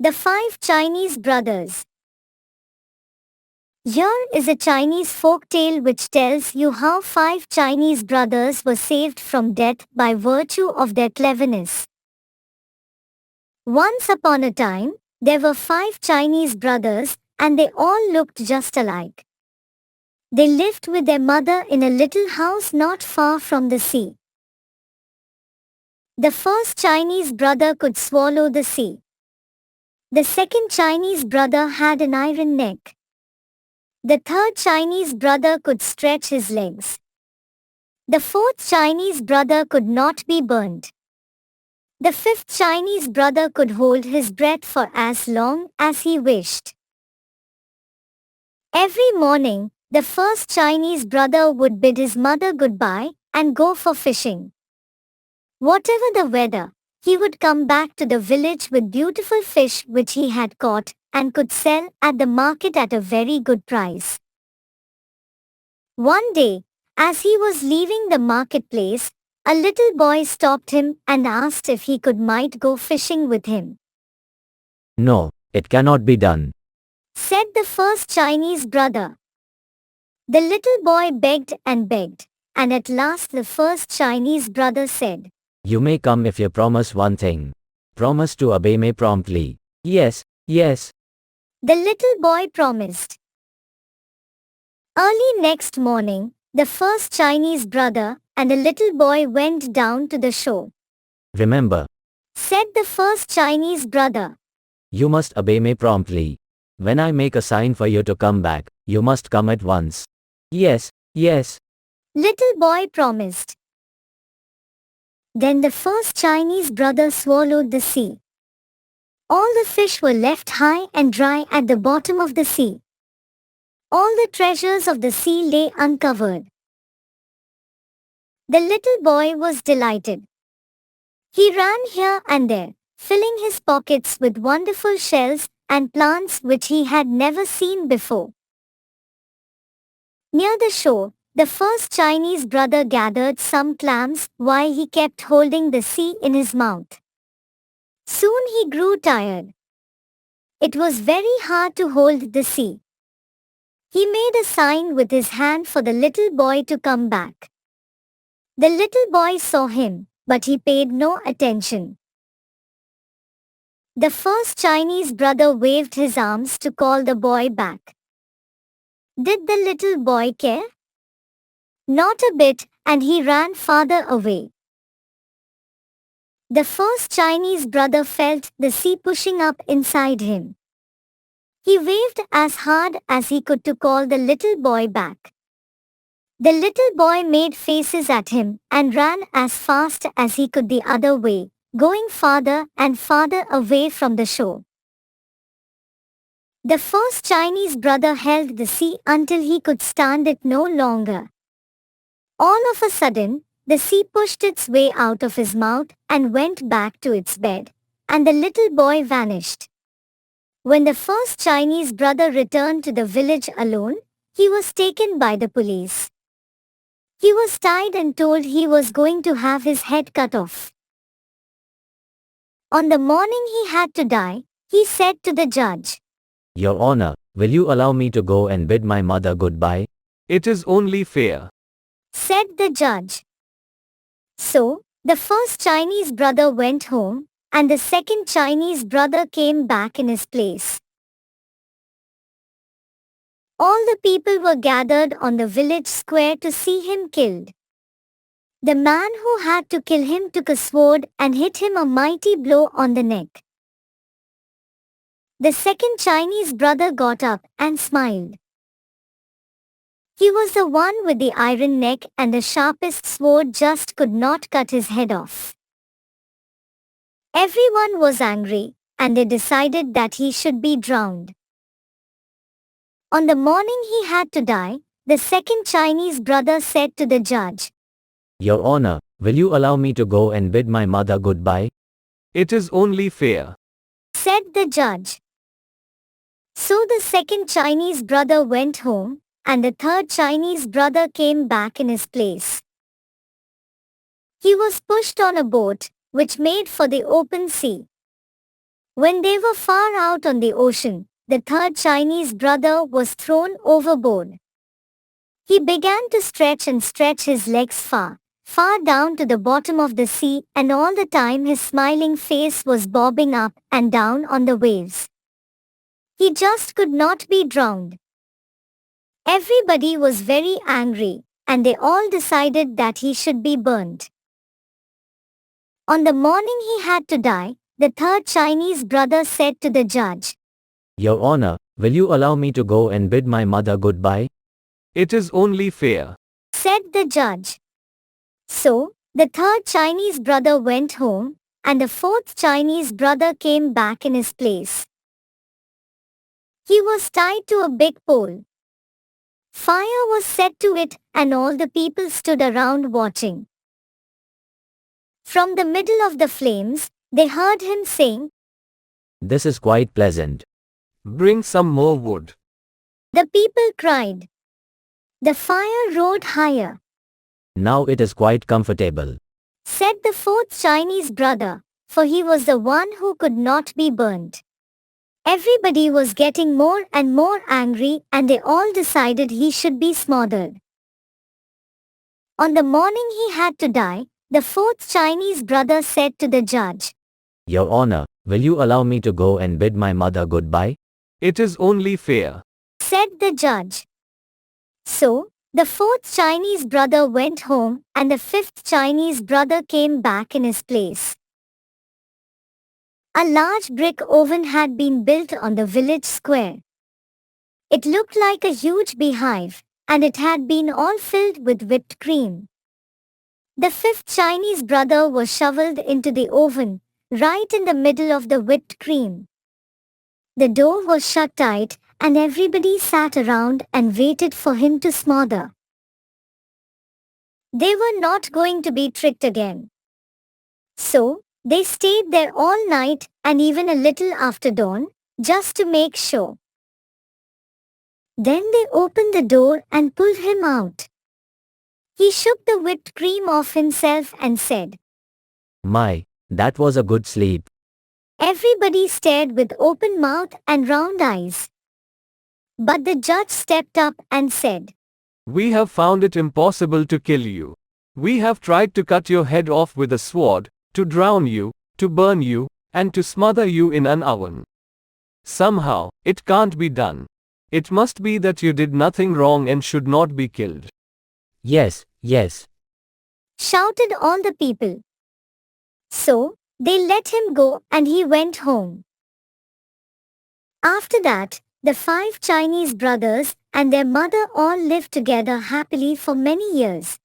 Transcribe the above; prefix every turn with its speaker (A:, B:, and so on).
A: The Five Chinese Brothers. Here is a Chinese folk tale which tells you how five Chinese brothers were saved from death by virtue of their cleverness. Once upon a time, there were five Chinese brothers, and they all looked just alike. They lived with their mother in a little house not far from the sea. The first Chinese brother could swallow the sea. The second Chinese brother had an iron neck. The third Chinese brother could stretch his legs. The fourth Chinese brother could not be burned. The fifth Chinese brother could hold his breath for as long as he wished. Every morning, the first Chinese brother would bid his mother goodbye and go for fishing. Whatever the weather, he would come back to the village with beautiful fish which he had caught and could sell at the market at a very good price. One day, as he was leaving the marketplace, a little boy stopped him and asked if he might go fishing with him.
B: No, it cannot be done,
A: Said the first Chinese brother. The little boy begged, and at last the first Chinese brother said,
B: You may come if you promise one thing. Promise to obey me promptly. Yes, yes.
A: The little boy promised. Early next morning, the first Chinese brother and the little boy went down to the shore.
B: Remember,
A: Said the first Chinese brother.
B: you must obey me promptly. When I make a sign for you to come back, you must come at once. Yes, yes.
A: Little boy promised. Then the first Chinese brother swallowed the sea. All the fish were left high and dry at the bottom of the sea. All the treasures of the sea lay uncovered. The little boy was delighted. He ran here and there, filling his pockets with wonderful shells and plants which he had never seen before. Near the shore, the first Chinese brother gathered some clams while he kept holding the sea in his mouth. Soon he grew tired. It was very hard to hold the sea. He made a sign with his hand for the little boy to come back. The little boy saw him, but he paid no attention. The first Chinese brother waved his arms to call the boy back. Did the little boy care? Not a bit, and he ran farther away. The first Chinese brother felt the sea pushing up inside him. He waved as hard as he could to call the little boy back. The little boy made faces at him and ran as fast as he could the other way, going farther and farther away from the shore. The first Chinese brother held the sea until he could stand it no longer. All of a sudden, the sea pushed its way out of his mouth and went back to its bed, and the little boy vanished. When the first Chinese brother returned to the village alone, he was taken by the police. He was tied and told he was going to have his head cut off. On the morning he had to die, he said to the judge,
B: Your Honor, will you allow me to go and bid my mother goodbye?
C: It is only fair.
A: said the judge. So, the first Chinese brother went home, and the second Chinese brother came back in his place. All the people were gathered on the village square to see him killed. The man who had to kill him took a sword and hit him a mighty blow on the neck. The second Chinese brother got up and smiled. He was the one with the iron neck, and the sharpest sword just could not cut his head off. Everyone was angry, and they decided that he should be drowned. On the morning he had to die, the second Chinese brother said to the judge,
B: Your Honor, will you allow me to go and bid my mother goodbye?
C: It is only fair.
A: said the judge. So the second Chinese brother went home, and the third Chinese brother came back in his place. He was pushed on a boat, which made for the open sea. When they were far out on the ocean, the third Chinese brother was thrown overboard. He began to stretch and stretch his legs far down to the bottom of the sea, and all the time his smiling face was bobbing up and down on the waves. He just could not be drowned. Everybody was very angry, and they all decided that he should be burnt. On the morning he had to die, the third Chinese brother said to the judge,
B: Your Honor, will you allow me to go and bid my mother goodbye?
C: It is only fair.
A: said the judge. So, the third Chinese brother went home, and the fourth Chinese brother came back in his place. He was tied to a big pole. Fire was set to it, and all the people stood around watching. From the middle of the flames, they heard him saying,
B: This is quite pleasant.
C: Bring some more wood.
A: The people cried. The fire roared higher,
B: Now it is quite comfortable.
A: said the fourth Chinese brother, for he was the one who could not be burnt. Everybody was getting more and more angry, and they all decided he should be smothered. On the morning he had to die, the fourth Chinese brother said to the judge,
B: Your Honor, will you allow me to go and bid my mother goodbye?
C: It is only fair.
A: said the judge. So, the fourth Chinese brother went home, and the fifth Chinese brother came back in his place. A large brick oven had been built on the village square. It looked like a huge beehive, and it had been all filled with whipped cream. The fifth Chinese brother was shoveled into the oven, right in the middle of the whipped cream. The door was shut tight, and everybody sat around and waited for him to smother. They were not going to be tricked again. So, they stayed there all night and even a little after dawn, just to make sure. Then they opened the door and pulled him out. He shook the whipped cream off himself and said,
B: My, that was a good sleep.
A: Everybody stared with open mouth and round eyes. But the judge stepped up and said,
C: We have found it impossible to kill you. We have tried to cut your head off with a sword, to drown you, to burn you, and to smother you in an oven. Somehow, it can't be done. It must be that you did nothing wrong and should not be killed.
B: Yes, yes.
A: shouted all the people. So, they let him go and he went home. After that, the 5 Chinese brothers and their mother all lived together happily for many years.